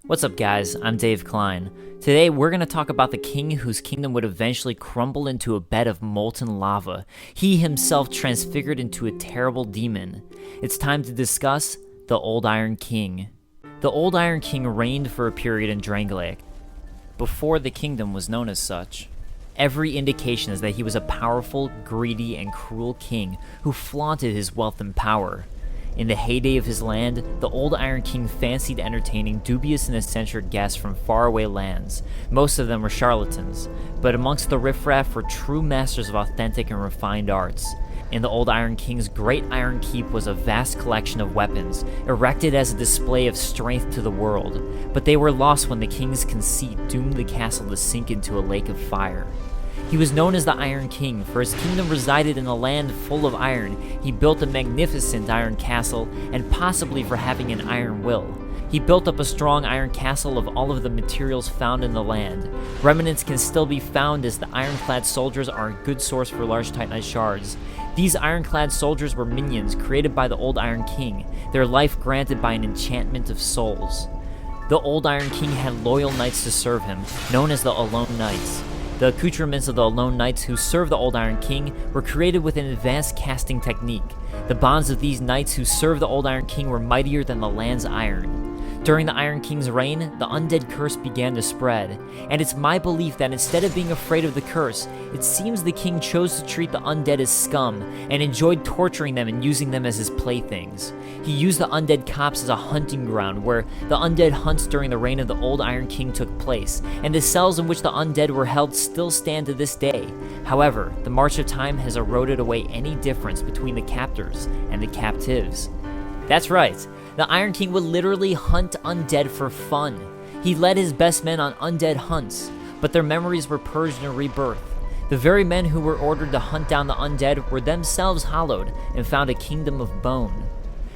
What's up guys, I'm Dave Klein. Today we're going to talk about the king whose kingdom would eventually crumble into a bed of molten lava, he himself transfigured into a terrible demon. It's time to discuss the Old Iron King. The Old Iron King reigned for a period in Drangleic, before the kingdom was known as such. Every indication is that he was a powerful, greedy, and cruel king who flaunted his wealth and power. In the heyday of his land, the Old Iron King fancied entertaining dubious and eccentric guests from faraway lands. Most of them were charlatans, but amongst the riffraff were true masters of authentic and refined arts. In the Old Iron King's great iron keep was a vast collection of weapons, erected as a display of strength to the world, but they were lost when the king's conceit doomed the castle to sink into a lake of fire. He was known as the Iron King, for his kingdom resided in a land full of iron. He built a magnificent iron castle, and possibly for having an iron will. He built up a strong iron castle of all of the materials found in the land. Remnants can still be found as the ironclad soldiers are a good source for large titanite shards. These ironclad soldiers were minions created by the Old Iron King, their life granted by an enchantment of souls. The Old Iron King had loyal knights to serve him, known as the Alone Knights. The accoutrements of the Alone Knights who served the Old Iron King were created with an advanced casting technique. The bonds of these knights who served the Old Iron King were mightier than the land's iron. During the Iron King's reign, the undead curse began to spread, and it's my belief that instead of being afraid of the curse, it seems the king chose to treat the undead as scum and enjoyed torturing them and using them as his playthings. He used the undead copse as a hunting ground where the undead hunts during the reign of the Old Iron King took place, and the cells in which the undead were held still stand to this day. However, the march of time has eroded away any difference between the captors and the captives. That's right. The Iron King would literally hunt undead for fun. He led his best men on undead hunts, but their memories were purged in rebirth. The very men who were ordered to hunt down the undead were themselves hollowed and found a kingdom of bone.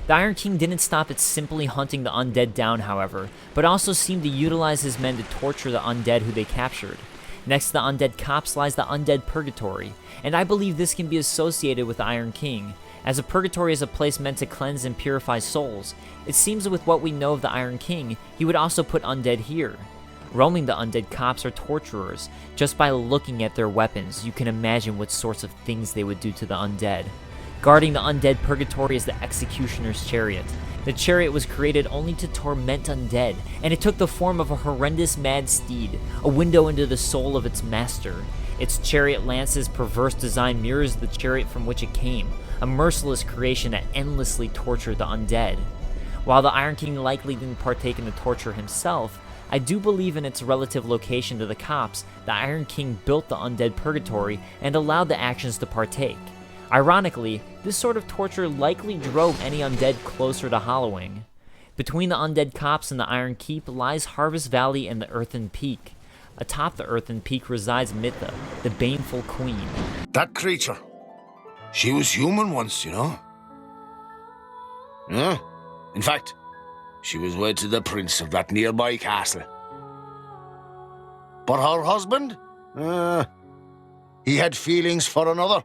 The Iron King didn't stop at simply hunting the undead down, however, but also seemed to utilize his men to torture the undead who they captured. Next to the undead copse lies the Undead Purgatory, and I believe this can be associated with the Iron King. As a purgatory is a place meant to cleanse and purify souls, it seems that with what we know of the Iron King, he would also put undead here. Roaming the undead copse are torturers. Just by looking at their weapons, you can imagine what sorts of things they would do to the undead. Guarding the Undead Purgatory is the Executioner's Chariot. The chariot was created only to torment undead, and it took the form of a horrendous mad steed, a window into the soul of its master. Its chariot lance's perverse design mirrors the chariot from which it came, a merciless creation that endlessly tortured the undead. While the Iron King likely didn't partake in the torture himself, I do believe in its relative location to the copse, the Iron King built the Undead Purgatory and allowed the actions to partake. Ironically, this sort of torture likely drove any undead closer to hollowing. Between the Undead Copse and the Iron Keep lies Harvest Valley and the Earthen Peak. Atop the Earthen Peak resides Mytha, the baneful queen. That creature, she was human once, you know? Yeah. In fact, she was wed to the prince of that nearby castle. But her husband? He had feelings for another.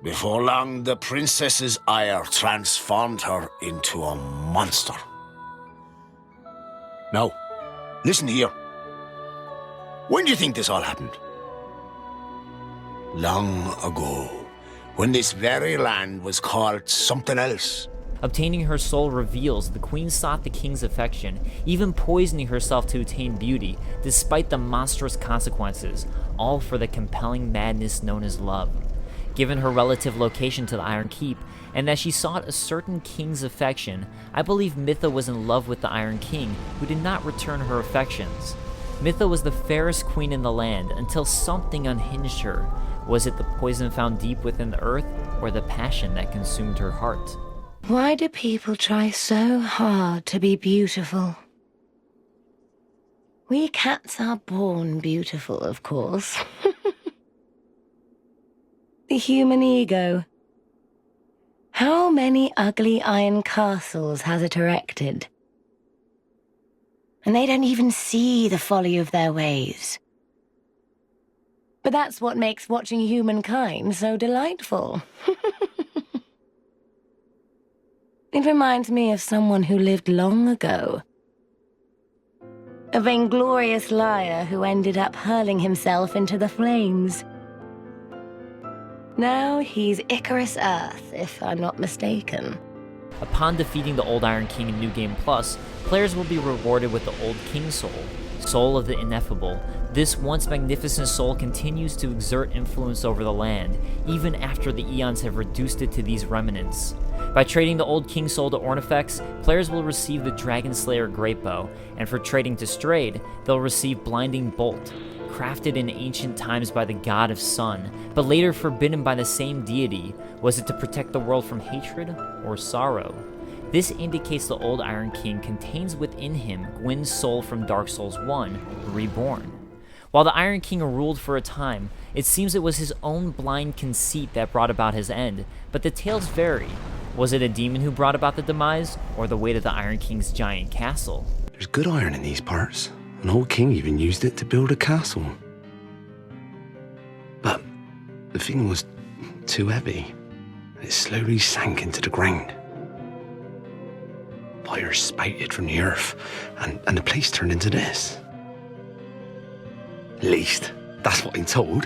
Before long, the princess's ire transformed her into a monster. Now, listen here. When do you think this all happened? Long ago, when this very land was called something else. Obtaining her soul reveals the queen sought the king's affection, even poisoning herself to attain beauty, despite the monstrous consequences, all for the compelling madness known as love. Given her relative location to the Iron Keep, and that she sought a certain king's affection, I believe Mytha was in love with the Iron King, who did not return her affections. Mytha was the fairest queen in the land until something unhinged her. Was it the poison found deep within the earth, or the passion that consumed her heart? Why do people try so hard to be beautiful? We cats are born beautiful, of course. The human ego. How many ugly iron castles has it erected? And they don't even see the folly of their ways. But that's what makes watching humankind so delightful. It reminds me of someone who lived long ago. A vainglorious liar who ended up hurling himself into the flames. Now he's Icarus Earth, if I'm not mistaken. Upon defeating the Old Iron King in New Game Plus, players will be rewarded with the Old King Soul, Soul of the Ineffable. This once magnificent soul continues to exert influence over the land, even after the Eons have reduced it to these remnants. By trading the Old King Soul to Ornifex, players will receive the Dragon Slayer Great Bow, and for trading to Strayed, they'll receive Blinding Bolt, crafted in ancient times by the god of sun, but later forbidden by the same deity. Was it to protect the world from hatred or sorrow? This indicates the Old Iron King contains within him Gwyn's soul from Dark Souls 1, Reborn. While the Iron King ruled for a time, it seems it was his own blind conceit that brought about his end, but the tales vary. Was it a demon who brought about the demise, or the weight of the Iron King's giant castle? There's good iron in these parts. An old king even used it to build a castle. But the thing was too heavy. It slowly sank into the ground. Fire spouted from the earth, and the place turned into this. At least, that's what I'm told.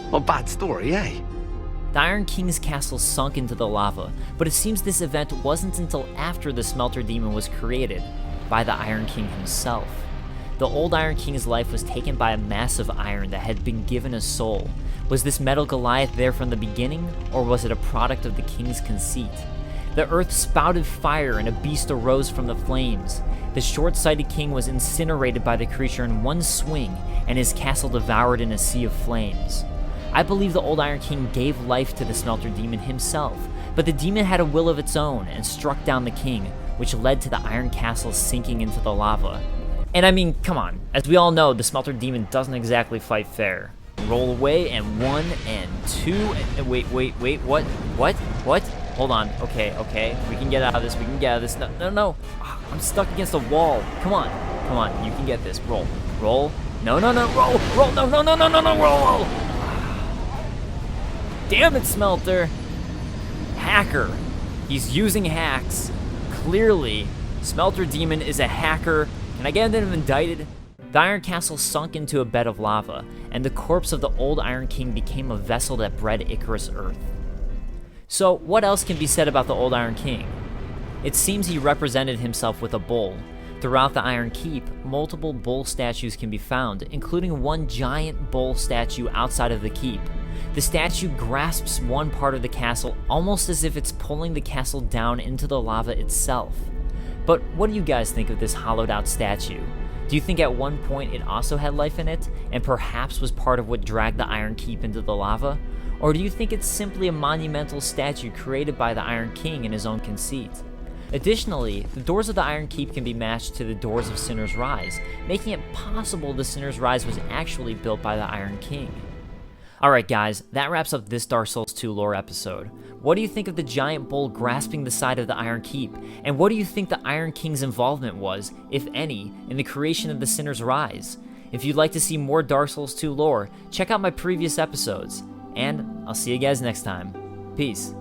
What a bad story, eh? The Iron King's castle sunk into the lava, but it seems this event wasn't until after the Smelter Demon was created, by the Iron King himself. The Old Iron King's life was taken by a mass of iron that had been given a soul. Was this metal Goliath there from the beginning, or was it a product of the king's conceit? The earth spouted fire and a beast arose from the flames. The short-sighted king was incinerated by the creature in one swing, and his castle devoured in a sea of flames. I believe the Old Iron King gave life to the Smelter Demon himself, but the demon had a will of its own and struck down the king, which led to the Iron Castle sinking into the lava. And I mean, come on, as we all know, the Smelter Demon doesn't exactly fight fair. Roll away, and 1 and 2, and wait, what? Hold on, okay, we can get out of this, no, I'm stuck against a wall, come on, you can get this, roll, no, roll! Damn it, Smelter! Hacker, he's using hacks, clearly, Smelter Demon is a hacker. Can I get him indicted? The Iron Castle sunk into a bed of lava, and the corpse of the Old Iron King became a vessel that bred Icarus Earth. So, what else can be said about the Old Iron King? It seems he represented himself with a bull. Throughout the Iron Keep, multiple bull statues can be found, including one giant bull statue outside of the keep. The statue grasps one part of the castle, almost as if it's pulling the castle down into the lava itself. But what do you guys think of this hollowed out statue? Do you think at one point it also had life in it, and perhaps was part of what dragged the Iron Keep into the lava? Or do you think it's simply a monumental statue created by the Iron King in his own conceit? Additionally, the doors of the Iron Keep can be matched to the doors of Sinner's Rise, making it possible the Sinner's Rise was actually built by the Iron King. Alright guys, that wraps up this Dark Souls 2 lore episode. What do you think of the giant bull grasping the side of the Iron Keep? And what do you think the Iron King's involvement was, if any, in the creation of the Sinner's Rise? If you'd like to see more Dark Souls 2 lore, check out my previous episodes. And I'll see you guys next time. Peace.